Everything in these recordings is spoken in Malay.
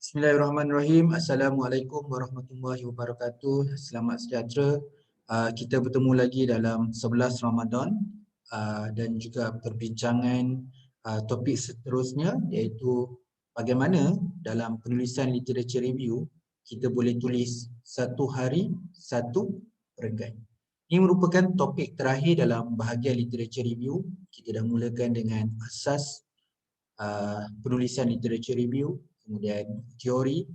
Bismillahirrahmanirrahim. Assalamualaikum warahmatullahi wabarakatuh. Selamat sejahtera. Kita bertemu lagi dalam 11 Ramadan dan juga perbincangan topik seterusnya, iaitu bagaimana dalam penulisan literature review kita boleh tulis satu hari satu perenggan. Ini merupakan topik terakhir dalam bahagian literature review. Kita dah mulakan dengan asas penulisan literature review, kemudian teori,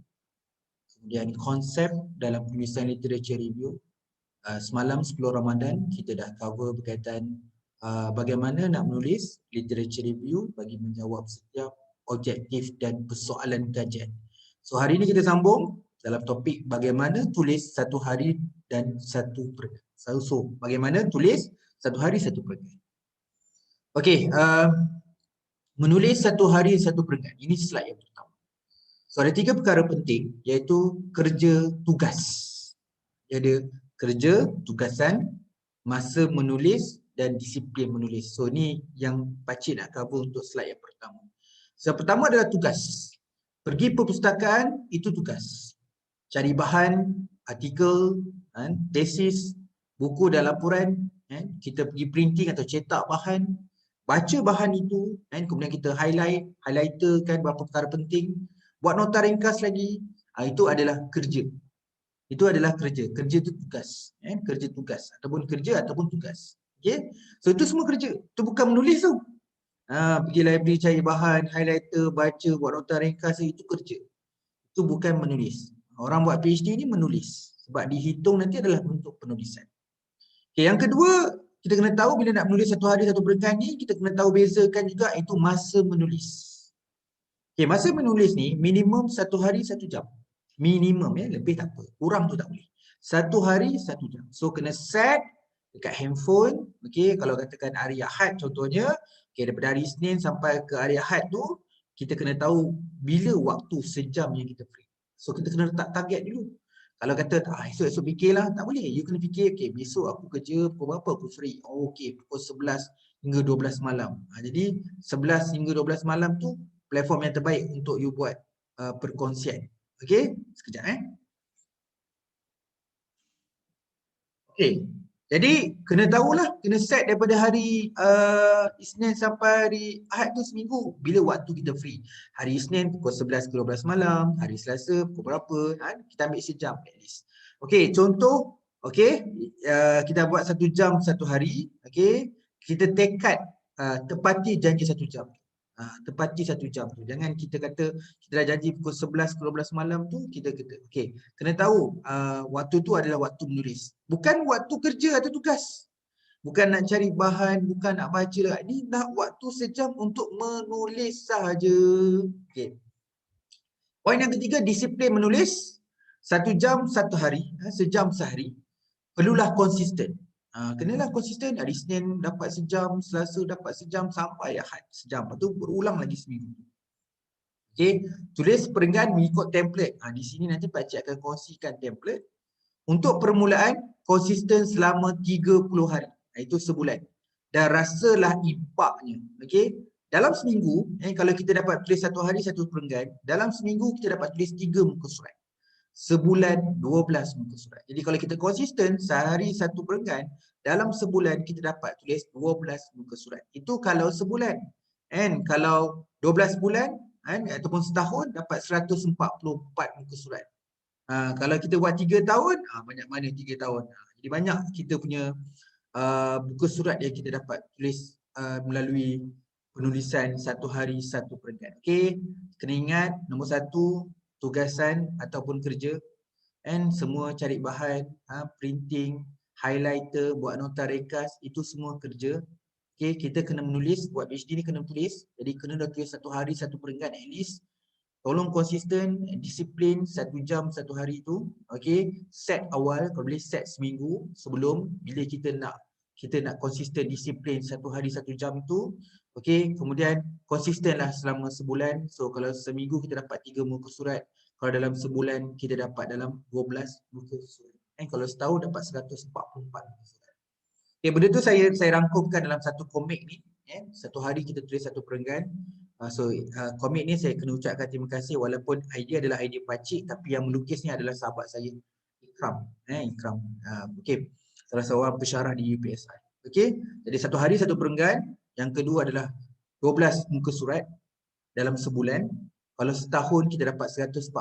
kemudian konsep dalam penulisan literature review. Semalam 10 Ramadan kita dah cover berkaitan bagaimana nak menulis literature review bagi menjawab setiap objektif dan persoalan kajian. So hari ini kita sambung dalam topik bagaimana tulis satu hari dan satu perenggan. So bagaimana tulis satu hari satu perenggan. Okey, menulis satu hari satu perenggan. Ini slide yang pertama. So ada 3 perkara penting, iaitu kerja tugas. Dia ada kerja, tugasan, masa menulis dan disiplin menulis. So ni yang pakcik nak cover untuk slide yang pertama. So yang pertama adalah tugas. Pergi perpustakaan itu tugas. Cari bahan, artikel, tesis, buku dan laporan, kita pergi printing atau cetak bahan, baca bahan itu, kemudian kita highlighterkan beberapa perkara penting, buat nota ringkas lagi, itu adalah kerja. Itu adalah kerja. Kerja itu tugas. Kerja tugas. Ataupun kerja ataupun tugas. Okay? So itu semua kerja. Itu bukan menulis tu. Pergi library cari bahan, highlighter, baca, buat nota ringkas, itu kerja. Itu bukan menulis. Orang buat PhD ni menulis. Sebab dihitung nanti adalah bentuk penulisan. Okay, yang kedua, kita kena tahu bila nak menulis satu hari satu perenggan ni, kita kena tahu bezakan juga itu masa menulis. Okay, masa menulis ni minimum satu hari satu jam. Minimum ya, lebih tak apa. Kurang tu tak boleh. Satu hari satu jam. So kena set dekat handphone. Okay, kalau katakan hari Ahad contohnya, okay, daripada hari Isnin sampai ke hari Ahad tu, kita kena tahu bila waktu sejam yang kita free. So kita kena letak target dulu. Kalau kata esok-esok fikirlah, tak boleh. You kena fikir, okay, besok aku kerja pukul berapa aku free. Oh, okay, pukul 11 hingga 12 malam. Jadi 11 hingga 12 malam tu platform yang terbaik untuk you buat perkongsian. Okey, sekejap Okey. Jadi kena tahulah, kena set daripada hari Isnin sampai hari Ahad tu seminggu bila waktu kita free. Hari Isnin pukul 11 ke 12 malam, hari Selasa pukul berapa, kita ambil sejam at least. Okey, contoh, okey, kita buat 1 jam satu hari, okey. Kita tekad tepati janji 1 jam. Tepati 1 jam tu. Jangan kita kata kita dah janji pukul 11 ke 12 malam tu, kita kata okey, kena tahu waktu tu adalah waktu menulis. Bukan waktu kerja atau tugas. Bukan nak cari bahan, bukan nak baca lah. Ini nak waktu sejam untuk menulis sahaja. Okey. Poin yang ketiga, disiplin menulis. 1 jam satu hari, sejam sehari. Perlulah konsisten. Kenalah konsisten. Hari Isnin dapat sejam, Selasa dapat sejam, sampai Ahad sejam. Lepas tu berulang lagi seminggu. Okey, tulis perenggan mengikut template. Di sini nanti pakcik akan kongsikan template. Untuk permulaan, konsisten selama 30 hari. Itu sebulan. Dan rasalah impaknya. Okey, dalam seminggu, kalau kita dapat tulis satu hari satu perenggan, dalam seminggu kita dapat tulis 3 muka surat. Sebulan 12 muka surat. Jadi kalau kita konsisten sehari satu perenggan, dalam sebulan kita dapat tulis 12 muka surat. Itu kalau sebulan. Kalau 12 bulan ataupun setahun dapat 144 muka surat. Kalau kita buat 3 tahun, banyak mana 3 tahun. Jadi banyak kita punya muka surat yang kita dapat tulis melalui penulisan satu hari satu perenggan. Okey, kena ingat nombor 1, tugasan ataupun kerja, semua cari bahan, printing, highlighter, buat nota ringkas, itu semua kerja. Okay, kita kena menulis, buat PhD ni kena tulis, jadi kena dah tulis satu hari satu perenggan at least. Tolong konsisten, disiplin 1 jam satu hari tu. Okay, set awal, kalau boleh set seminggu sebelum, bila kita nak konsisten disiplin satu hari satu jam tu. Okay, kemudian konsistenlah selama sebulan. So kalau seminggu kita dapat 3 muka surat, kalau dalam sebulan kita dapat dalam 12 muka surat. Kalau setahun dapat 144 muka surat. Okay, benda tu saya rangkumkan dalam satu komik ni. Satu hari kita tulis satu perenggan. Komik ni saya kena ucapkan terima kasih walaupun idea adalah idea pakcik, tapi yang melukisnya adalah sahabat saya, Ikram. Ikram. Okey. Salah seorang pensyarah di UPSI. Okey. Jadi satu hari satu perenggan. Yang kedua adalah 12 muka surat dalam sebulan. Kalau setahun kita dapat 144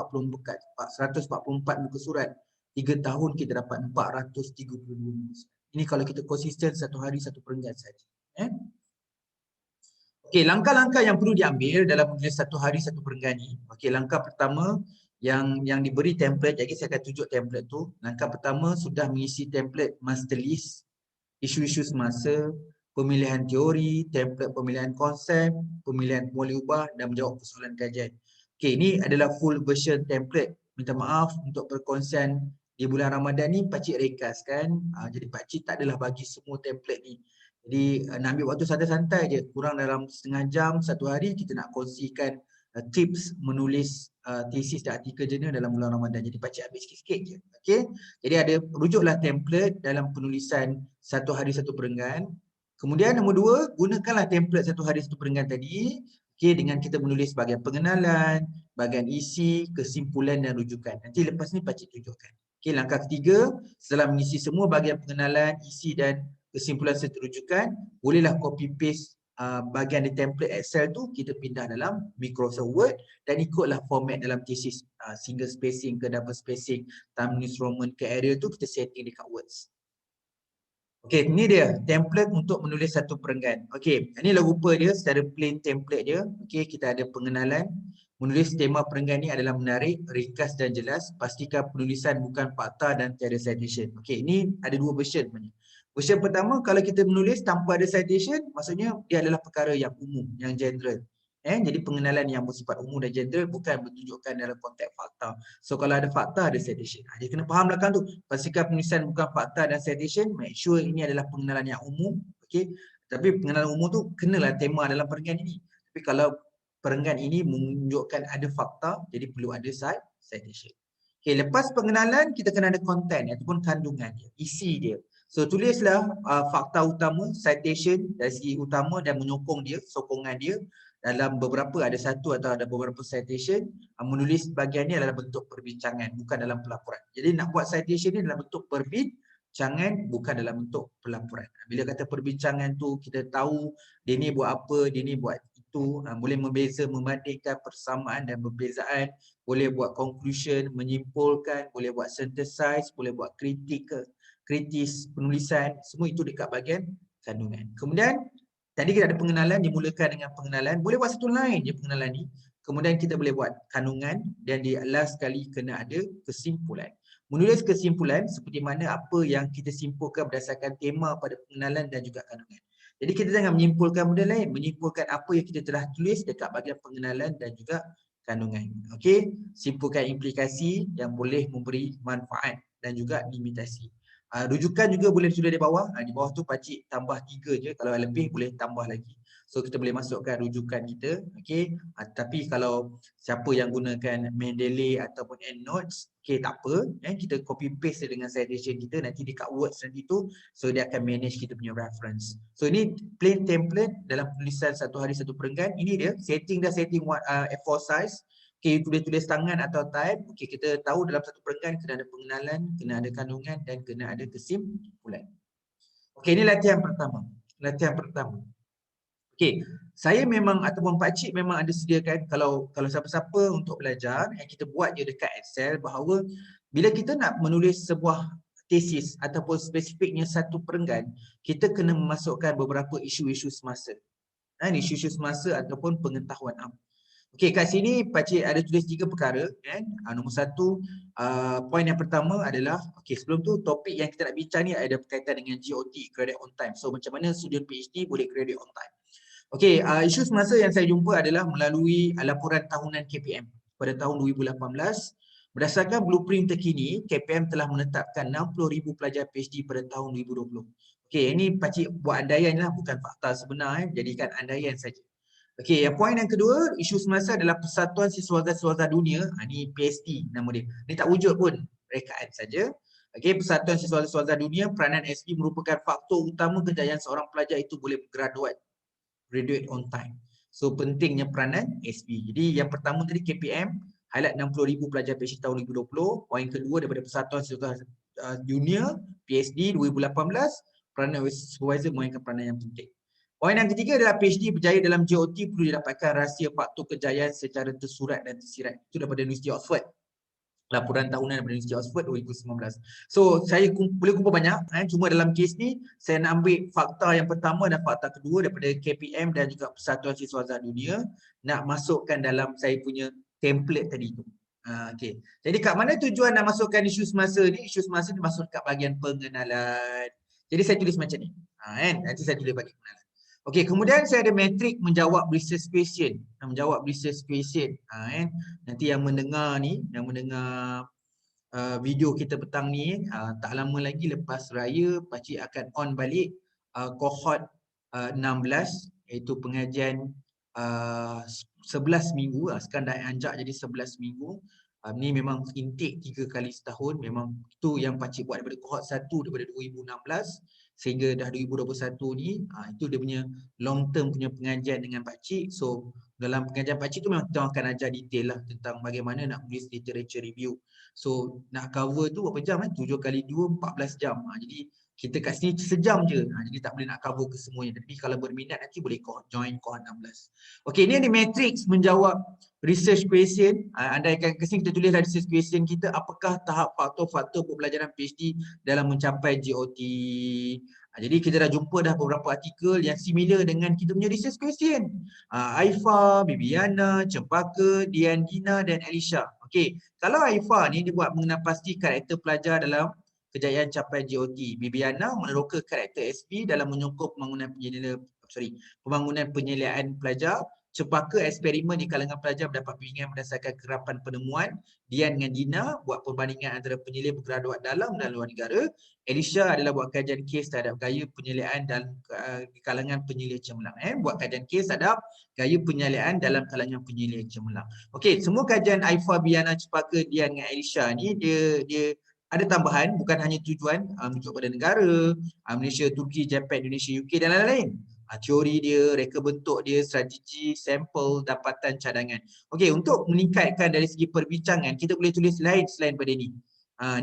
muka surat. 3 tahun kita dapat 432 muka surat. Ini kalau kita konsisten satu hari satu perenggan saja. Okey, langkah-langkah yang perlu diambil dalam menulis satu hari satu perenggan ni. Okey, langkah pertama yang diberi template, jadi saya akan tunjuk template tu. Langkah pertama sudah mengisi template master list, isu-isu semasa, pemilihan teori, template pemilihan konsep, pemilihan formula ubah dan menjawab persoalan kajian. Okey, ini adalah full version template. Minta maaf untuk perkongsian di bulan Ramadan ni pakcik ringkaskan. Jadi pakcik tak adalah bagi semua template ni. Jadi nak ambil waktu santai-santai je, kurang dalam setengah jam satu hari kita nak kongsikan tips menulis tesis dan artikel jurnal dalam bulan Ramadan. Jadi pakcik ambil sikit-sikit je. Okey. Jadi ada rujuklah template dalam penulisan satu hari satu perenggan. Kemudian nombor dua, gunakanlah template satu hari satu perenggan tadi, okey, dengan kita menulis bahagian pengenalan, bahagian isi, kesimpulan dan rujukan. Nanti lepas ni pakcik tunjukkan. Okey, langkah ketiga, setelah mengisi semua bahagian pengenalan, isi dan kesimpulan serta rujukan, bolehlah copy paste bahagian di template Excel tu kita pindah dalam Microsoft Word dan ikutlah format dalam tesis, single spacing ke double spacing, time New Roman ke area tu kita setting dekat Words. Okey, ni dia template untuk menulis satu perenggan. Okey, inilah rupa dia secara plain template dia. Okey, kita ada pengenalan. Menulis tema perenggan ni adalah menarik, ringkas dan jelas. Pastikan penulisan bukan fakta dan tiada citation. Okey, ini ada dua version sebenarnya. Version pertama, kalau kita menulis tanpa ada citation, maksudnya dia adalah perkara yang umum, yang general. Jadi pengenalan yang bersifat umum dan general bukan menunjukkan dalam konteks fakta. So kalau ada fakta, ada citation. Dia kena faham belakang tu. Pastikan penulisan bukan fakta dan citation. Make sure ini adalah pengenalan yang umum. Okey. Tapi pengenalan umum tu kenalah tema dalam perenggan ini. Tapi kalau perenggan ini menunjukkan ada fakta, jadi perlu ada citation. Okey, lepas pengenalan kita kena ada content ataupun kandungan dia, isi dia. So tulislah fakta utama, citation dari segi utama dan menyokong dia, sokongan dia. Dalam beberapa ada satu atau ada beberapa citation, menulis bahagian ni adalah bentuk perbincangan, bukan dalam pelaporan. Jadi nak buat citation ni dalam bentuk perbincangan, bukan dalam bentuk pelaporan. Bila kata perbincangan tu kita tahu dia ni buat apa, dia ni buat itu, boleh membeza, membandingkan persamaan dan perbezaan, boleh buat conclusion, menyimpulkan, boleh buat synthesize, boleh buat kritis penulisan, semua itu dekat bahagian kandungan. Kemudian tadi kita ada pengenalan, dimulakan dengan pengenalan. Boleh buat satu line je pengenalan ni. Kemudian kita boleh buat kandungan dan di last sekali kena ada kesimpulan. Menulis kesimpulan seperti mana apa yang kita simpulkan berdasarkan tema pada pengenalan dan juga kandungan. Jadi kita jangan menyimpulkan benda lain, menyimpulkan apa yang kita telah tulis dekat bahagian pengenalan dan juga kandungan. Okey, simpulkan implikasi yang boleh memberi manfaat dan juga limitasi. Rujukan juga boleh ditulis di bawah. Di bawah tu pakcik tambah 3 je. Kalau lebih boleh tambah lagi. So kita boleh masukkan rujukan kita. Okey. Tapi kalau siapa yang gunakan Mendeley ataupun EndNotes, okey tak apa. Kita copy paste dengan citation kita nanti dekat Words nanti tu. So dia akan manage kita punya reference. So ini plain template dalam penulisan satu hari satu perenggan. Ini dia. Setting A4 size. Okey, tulis-tulis tangan atau type. Okey, kita tahu dalam satu perenggan kena ada pengenalan, kena ada kandungan dan kena ada kesimpulan. Okey, ini latihan pertama. Latihan pertama. Okey, saya memang ataupun pakcik memang ada sediakan kalau siapa-siapa untuk belajar yang kita buat je dekat Excel bahawa bila kita nak menulis sebuah tesis ataupun spesifiknya satu perenggan, kita kena memasukkan beberapa isu-isu semasa. Isu-isu semasa ataupun pengetahuan am. Okey, kat sini pakcik ada tulis 3 perkara kan. Nombor satu, poin yang pertama adalah okey, sebelum tu topik yang kita nak bincang ni ada berkaitan dengan GOT, credit on time. So macam mana student PhD boleh credit on time. Okey, isu semasa yang saya jumpa adalah melalui laporan tahunan KPM pada tahun 2018. Berdasarkan blueprint terkini, KPM telah menetapkan 60,000 pelajar PhD pada tahun 2020. Okey, ini pakcik buat andaian lah, bukan fakta sebenar, jadikan andaian saja. Okey, poin yang kedua, isu semasa adalah Persatuan Siswaza Dunia. Ni PSD nama dia. Ni tak wujud pun, rekaan saja. Okey, Persatuan Siswaza Dunia, peranan SP merupakan faktor utama kejayaan seorang pelajar itu boleh graduate on time. So pentingnya peranan SP. Jadi yang pertama tadi KPM, highlight 60,000 pelajar PhD tahun 2020. Poin kedua daripada Persatuan Siswa Dunia PhD 2018, peranan supervisor memainkan peranan yang penting. Poin yang ketiga adalah PhD berjaya dalam JOT perlu didapatkan rahsia faktor kejayaan secara tersurat dan tersirat. Itu daripada Universiti Oxford. Laporan tahunan daripada Universiti Oxford 2019. So saya boleh kumpul banyak, cuma dalam kes ni saya nak ambil fakta yang pertama dan fakta kedua daripada KPM dan juga Persatuan Siswaza Dunia, nak masukkan dalam saya punya template tadi tu. Okay. Jadi kat mana tujuan nak masukkan isu semasa ni? Isu semasa ni masuk kat bahagian pengenalan. Jadi saya tulis macam ni. Nanti saya tulis bagi pengenalan. Okey, kemudian saya ada metrik menjawab research question. Menjawab research question. Nanti yang mendengar ni, yang mendengar video kita petang ni, tak lama lagi lepas raya, Pakcik akan on balik cohort 16, iaitu pengajian 11 minggu. Sekarang dah anjak jadi 11 minggu. Ni memang intake 3 kali setahun. Memang itu yang Pakcik buat daripada cohort 1 daripada 2016 sehingga dah 2021 ni. Itu dia punya long term punya pengajian dengan Pakcik. So dalam pengajian Pakcik tu memang kita akan ajar detail lah tentang bagaimana nak tulis literature review. So nak cover tu berapa jam? 7 kali 2, 14 jam. Jadi kita kat sini sejam je. Jadi tak boleh nak cover ke semuanya. Tapi kalau berminat nanti boleh join cohort 16. Okey, ni ada matrix menjawab research question. Andaikan ke sini kita tulislah research question kita, apakah tahap faktor-faktor pembelajaran PhD dalam mencapai GOT. Jadi kita dah jumpa dah beberapa artikel yang similar dengan kita punya research question. Aifa, Bibiana, Cempaka, Dian Dina dan Alicia. Okey, kalau Aifa ni dia buat mengenal pasti karakter pelajar dalam kejayaan capai GOT. Bibiana meneroka karakter SP dalam menyokong pembangunan penyeliaan pelajar. Cempaka eksperimen di kalangan pelajar mendapat bimbingan berdasarkan kerapan penemuan. Dian dengan Dina buat perbandingan antara penyelidik bergraduat dalam dan luar negara. Alicia adalah buat kajian kes terhadap gaya penyelidikan dalam di kalangan penyelidik cemerlang. Buat kajian kes terhadap gaya penyelidikan dalam kalangan penyelidik cemerlang. Okey, semua kajian Aifa, Biana, Cempaka, Dian dengan Alicia ni dia ada tambahan, bukan hanya tujuan merujuk pada negara, Malaysia, Turki, Jepun, Indonesia, UK dan lain-lain. Teori dia, reka bentuk dia, strategi, sampel, dapatan, cadangan. Okey, untuk meningkatkan dari segi perbincangan, kita boleh tulis lain selain pada ni.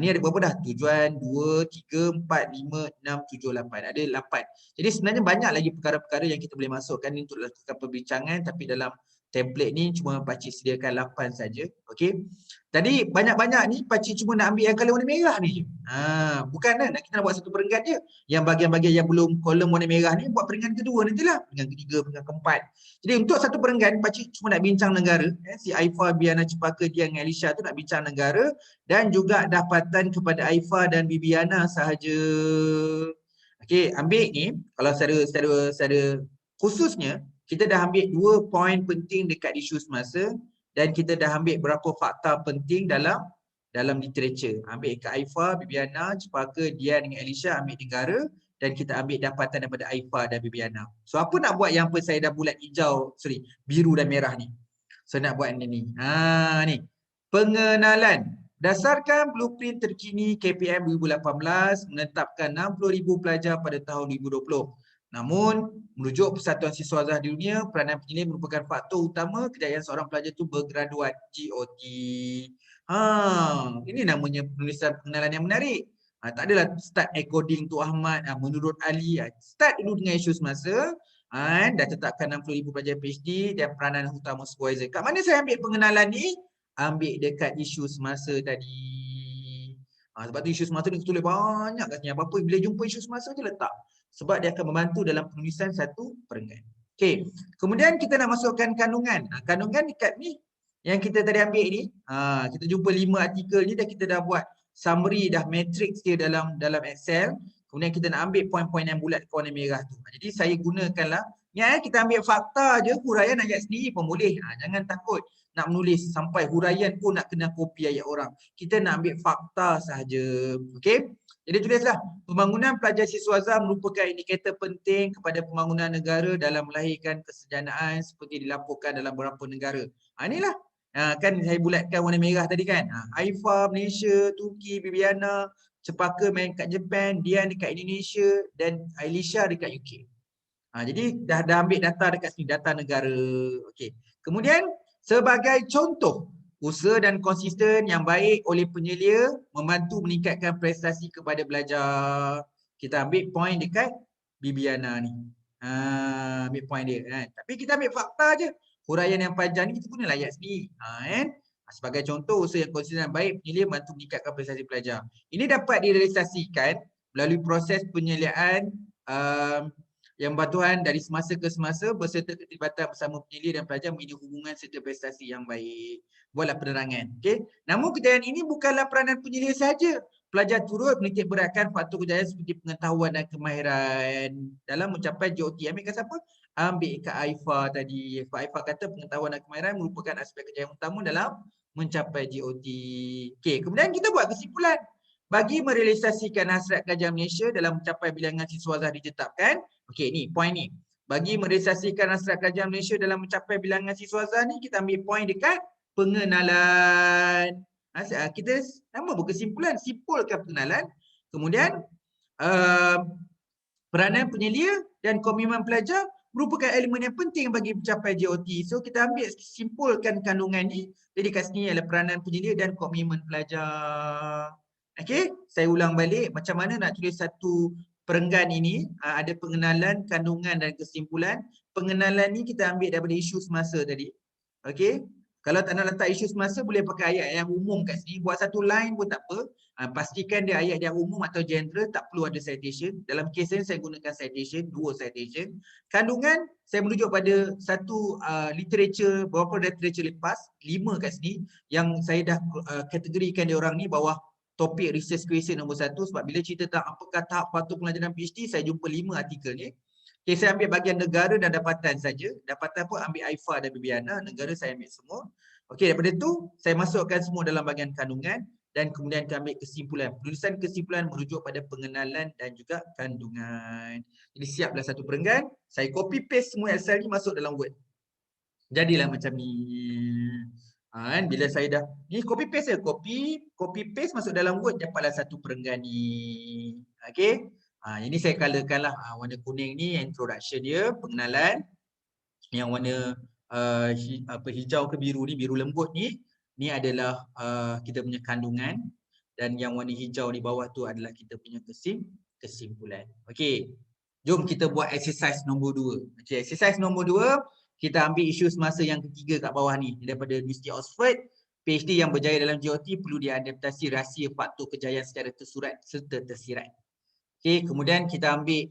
Ni ada berapa dah? Tujuan 2, 3, 4, 5, 6, 7, 8. Ada 8. Jadi sebenarnya banyak lagi perkara-perkara yang kita boleh masukkan ni untuk lakukan perbincangan, tapi dalam template ni cuma Pakcik sediakan 8 saja. Okey. Tadi banyak-banyak ni Pakcik cuma nak ambil yang color warna merah ni je. Bukan kan? Kita nak buat satu perenggan je. Yang bahagian-bahagian yang belum kolom warna merah ni buat perenggan kedua nantilah. Perenggan ketiga, perenggan keempat. Jadi untuk satu perenggan Pakcik cuma nak bincang negara. Si Aifa, Biana, Cempaka, Dian dengan Alicia tu nak bincang negara dan juga dapatan kepada Aifa dan Bibiana sahaja. Okey, ambil ni kalau secara khususnya kita dah ambil 2 poin penting dekat isu semasa dan kita dah ambil berapa fakta penting dalam literature. Ambil kat Aifa, Bibiana, Cempaka, Dian dengan Alicia, ambil negara dan kita ambil dapatan daripada Aifa dan Bibiana. So apa nak buat yang saya dah bulat hijau, biru dan merah ni? So nak buat ni. Ni. Pengenalan. Berdasarkan blueprint terkini KPM 2018 menetapkan 60,000 pelajar pada tahun 2020. Namun, merujuk Persatuan Siswaza Dunia, peranan penyelidik merupakan faktor utama kejayaan seorang pelajar itu bergraduat GOT. Ini namanya penulisan pengenalan yang menarik. Tak adalah start according to Ahmad, menurut Ali. Start dulu dengan isu semasa. Dah tetapkan 60,000 pelajar PhD dan peranan utama supervisor. Kat mana saya ambil pengenalan ni? Ambil dekat isu semasa tadi. Sebab tu isu semasa ni tulis banyak kat sini. Apa-apa bila jumpa isu semasa je letak. Sebab dia akan membantu dalam penulisan satu perenggan. Okey. Kemudian kita nak masukkan kandungan. Kandungan dekat ni yang kita tadi ambil ni. Kita jumpa 5 artikel ni dan kita dah buat summary dah matrix dia dalam Excel. Kemudian kita nak ambil poin-poin yang bulat warna merah tu. Jadi saya gunakanlah kita ambil fakta je, huraian ayat sendiri pun boleh. Jangan takut nak menulis sampai huraian pun nak kena kopi ayat orang. Kita nak ambil fakta sahaja. Okey? Jadi tulislah, pembangunan pelajar siswaza merupakan indikator penting kepada pembangunan negara dalam melahirkan kesejanaan seperti dilaporkan dalam beberapa negara. Inilah. Kan saya bulatkan warna merah tadi kan. Aifa Malaysia, Turki, Bibiana, Cempaka main kat Jepun, Dian dekat Indonesia dan Alicia dekat UK. Jadi dah ambil data dekat sini, data negara. Okey. Kemudian sebagai contoh usaha dan konsisten yang baik oleh penyelia membantu meningkatkan prestasi kepada pelajar. Kita ambil point dekat Bibiana ni. Ambil point dia. Tapi kita ambil fakta je. Huraian yang panjang ni kita guna ayat sendiri. Sebagai contoh usaha yang konsisten dan baik penyelia membantu meningkatkan prestasi pelajar. Ini dapat direalisasikan melalui proses penyeliaan yang bantuan dari semasa ke semasa berserta keterlibatan bersama penyelia dan pelajar menjadi hubungan serta prestasi yang baik. Buatlah penerangan. Okay? Namun kejayaan ini bukanlah peranan penyelia sahaja. Pelajar turut menitik beratkan faktor kejayaan seperti pengetahuan dan kemahiran dalam mencapai JOT. Ambil kat siapa? Ambil kat Aifa tadi. Aifa kata pengetahuan dan kemahiran merupakan aspek kejayaan utama dalam mencapai JOT. Okay. Kemudian kita buat kesimpulan. Bagi merealisasikan hasrat kajian Malaysia dalam mencapai bilangan siswa Azhar ditetapkan. Okey, ni point ni. Bagi merealisasikan hasrat kajian Malaysia dalam mencapai bilangan siswa Azhar ni, kita ambil point dekat pengenalan. Kita nama berkesimpulan, simpulkan pengenalan. Kemudian peranan penyelia dan komitmen pelajar merupakan elemen yang penting bagi mencapai JOT. So kita ambil simpulkan kandungan ni. Jadi kat sini adalah peranan penyelia dan komitmen pelajar. Okey, saya ulang balik macam mana nak tulis satu perenggan ini. Ada pengenalan, kandungan dan kesimpulan. Pengenalan ni kita ambil daripada isu semasa tadi. Okey, kalau tak nak letak isu semasa boleh pakai ayat yang umum kat sini. Buat satu line pun tak apa. Pastikan dia ayat yang umum atau general, tak perlu ada citation. Dalam kes ini saya gunakan citation, 2 citation. Kandungan saya merujuk pada satu literature, beberapa literature lepas, 5 kat sini yang saya dah kategorikan dia orang ni bawah topik research question nombor 1 sebab bila cerita tentang apakah tahap patut pelajaran PhD, saya jumpa 5 artikel ni. Okay, saya ambil bahagian negara dan dapatan saja. Dapatan pun ambil Aifa dan Bibiana, negara saya ambil semua. Okey, daripada tu saya masukkan semua dalam bahagian kandungan dan kemudian kita ambil kesimpulan. Penulisan kesimpulan merujuk pada pengenalan dan juga kandungan. Jadi siaplah satu perenggan, saya copy paste semua Excel ni masuk dalam Word. Jadilah macam ni. Bila saya dah ni copy paste je, copy paste masuk dalam Word, dapatlah satu perenggan ni. Okey. Ini saya colorkan lah. Warna kuning ni introduction dia, pengenalan. Yang warna hijau ke biru ni, biru lembut ni adalah kita punya kandungan, dan yang warna hijau di bawah tu adalah kita punya kesimpulan. Okey. Jom kita buat exercise nombor 2. Okey, exercise nombor 2 kita ambil isu semasa yang ketiga kat bawah ni daripada Universiti Oxford. PhD yang berjaya dalam JOT perlu diadaptasi rahsia faktor kejayaan secara tersurat serta tersirat. Okey, kemudian kita ambil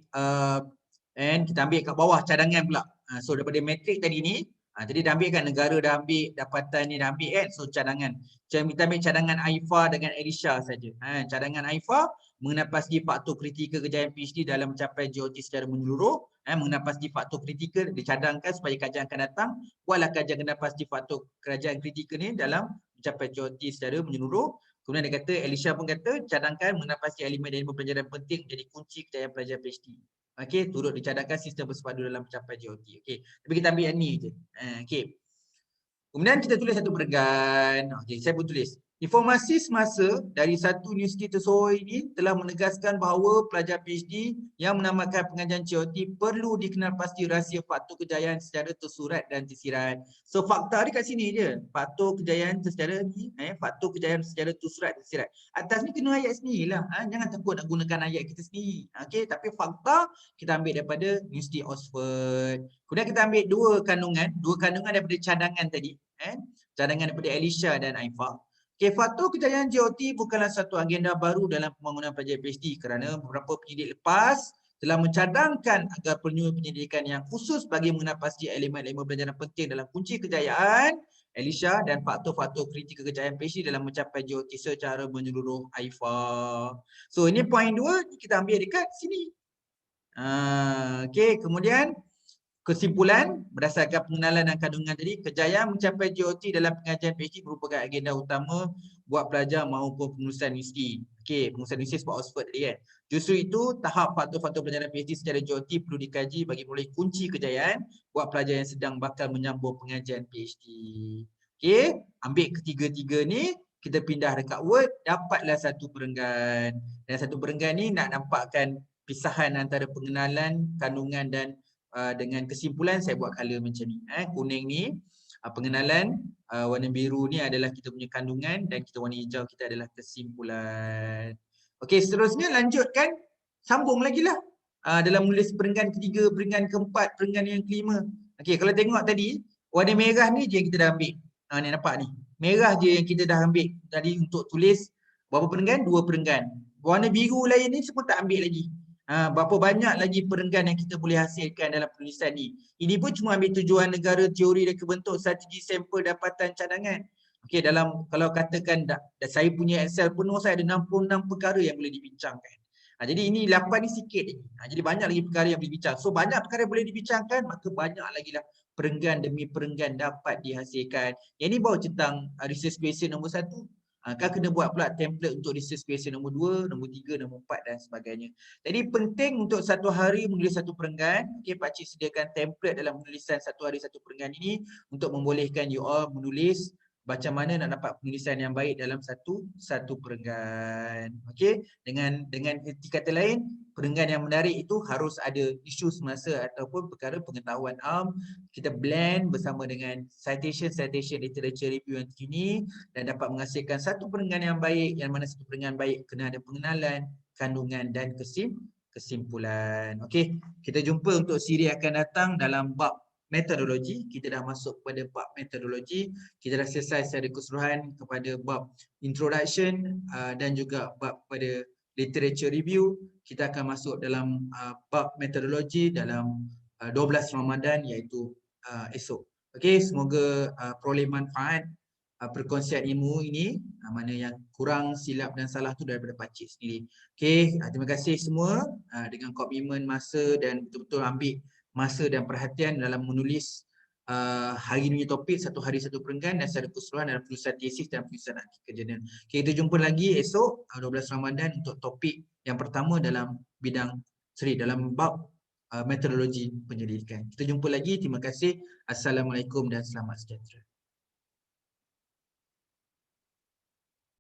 kita ambil kat bawah cadangan pula. So daripada matrik tadi ni, tadi dah ambil kan, negara dah ambil, dapatan ni dah ambil kan. So cadangan. Macam kita ambil cadangan Aifa dengan Elisha saja. Cadangan Aifa mengenai pasti faktor kritikal kejayaan PhD dalam mencapai JOT secara menyeluruh. Mengenai pasti faktor kritikal dicadangkan supaya kajian akan datang. Buatlah kajian mengenai pasti faktor kerajaan kritikal ni dalam mencapai JOT secara menyeluruh. Kemudian dia kata, Elisha pun kata, cadangkan mengenai pasti elemen dan pelajaran penting menjadi kunci kejayaan pelajar PhD. Okey, turut dicadangkan sistem bersepadu dalam mencapai JOT. Okey, tapi kita ambil yang ni je. Okey. Kemudian kita tulis satu perenggan. Okey, saya pun tulis. Informasi semasa dari satu universiti tersohor ini telah menegaskan bahawa pelajar PhD yang menamakan pengajian COT perlu dikenal pasti rahsia faktor kejayaan secara tersurat dan tersirat. So fakta dia kat sini je. Faktor kejayaan secara ni, faktor kejayaan secara tersurat dan tersirat. Atas ni kena ayat sendirilah. Jangan takut nak gunakan ayat kita sendiri. Okey, tapi fakta kita ambil daripada Universiti Oxford. Kemudian kita ambil dua kandungan daripada cadangan tadi. Cadangan daripada Elisha dan Aifa. Okay, faktor kejayaan JOT bukanlah satu agenda baru dalam pembangunan pelajar PhD kerana beberapa penyidik lepas telah mencadangkan agar perlunya penyelidikan yang khusus bagi mengenal pasti elemen-elemen pelajaran penting dalam kunci kejayaan Elisha dan faktor-faktor kritikal kejayaan PhD dalam mencapai JOT secara menyeluruh Aifa. So ini point 2 kita ambil dekat sini. Okay, kemudian kesimpulan berdasarkan pengenalan dan kandungan tadi, kejayaan mencapai JOT dalam pengajian PhD merupakan agenda utama buat pelajar maupun pengurusan universiti. Okey, pengurusan universiti sebab Oxford tadi kan. Justru itu, tahap faktor-faktor pelajaran PhD secara JOT perlu dikaji bagi memperoleh kunci kejayaan buat pelajar yang sedang bakal menyambung pengajian PhD. Okey, ambil ketiga-tiga ni, kita pindah dekat Word, dapatlah satu perenggan. Dan satu perenggan ni nak nampakkan pisahan antara pengenalan, kandungan dan dengan kesimpulan saya buat color macam ni. Kuning ni pengenalan, warna biru ni adalah kita punya kandungan dan kita warna hijau kita adalah kesimpulan. Okey, seterusnya lanjutkan, sambung lagi lah dalam menulis perenggan ketiga, perenggan keempat, perenggan yang kelima. Okey, kalau tengok tadi warna merah ni je yang kita dah ambil. Ni nampak ni. Merah je yang kita dah ambil tadi untuk tulis berapa perenggan? 2 perenggan. Warna biru lain ni semua tak ambil lagi. Berapa banyak lagi perenggan yang kita boleh hasilkan dalam penulisan ni. Ini pun cuma ambil tujuan negara, teori dan kebentuk, strategi, sampel, dapatan, cadangan. Okey, dalam kalau katakan saya punya Excel penuh, saya ada 66 perkara yang boleh dibincangkan. Jadi ini 8 ni sikit lagi. Jadi banyak lagi perkara yang boleh dibincang. So banyak perkara yang boleh dibincangkan, maka banyak lagi lah perenggan demi perenggan dapat dihasilkan. Yang ni baru tentang research question nombor 1. Kan kena buat pula template untuk research question nombor 2, nombor 3, nombor 4 dan sebagainya. Jadi penting untuk satu hari menulis satu perenggan. Okay, Pakcik sediakan template dalam penulisan satu hari satu perenggan ini untuk membolehkan you all menulis macam mana nak dapat penulisan yang baik dalam satu perenggan. Okey, dengan kata lain, perenggan yang menarik itu harus ada isu semasa ataupun perkara pengetahuan am. Kita blend bersama dengan citation literature review yang terkini dan dapat menghasilkan satu perenggan yang baik, yang mana satu perenggan baik kena ada pengenalan, kandungan dan kesimpulan. Okey, kita jumpa untuk siri akan datang dalam bab metodologi. Kita dah masuk kepada bab metodologi. Kita dah selesai secara keseluruhan kepada bab introduction dan juga bab pada literature review. Kita akan masuk dalam bab metodologi dalam 12 Ramadan iaitu esok. Okey, semoga peroleh manfaat perkongsian ilmu ini, mana yang kurang, silap dan salah tu daripada Pakcik sendiri. Okey, terima kasih semua dengan komitmen masa dan betul-betul ambil masa dan perhatian dalam menulis hari ini topik satu hari satu perenggan dan secara keseluruhan dalam penulisan tesis dan penulisan artikel jurnal. Okay, kita jumpa lagi esok 12 Ramadan untuk topik yang pertama dalam bidang dalam bab metodologi penyelidikan. Kita jumpa lagi. Terima kasih. Assalamualaikum dan selamat sejahtera.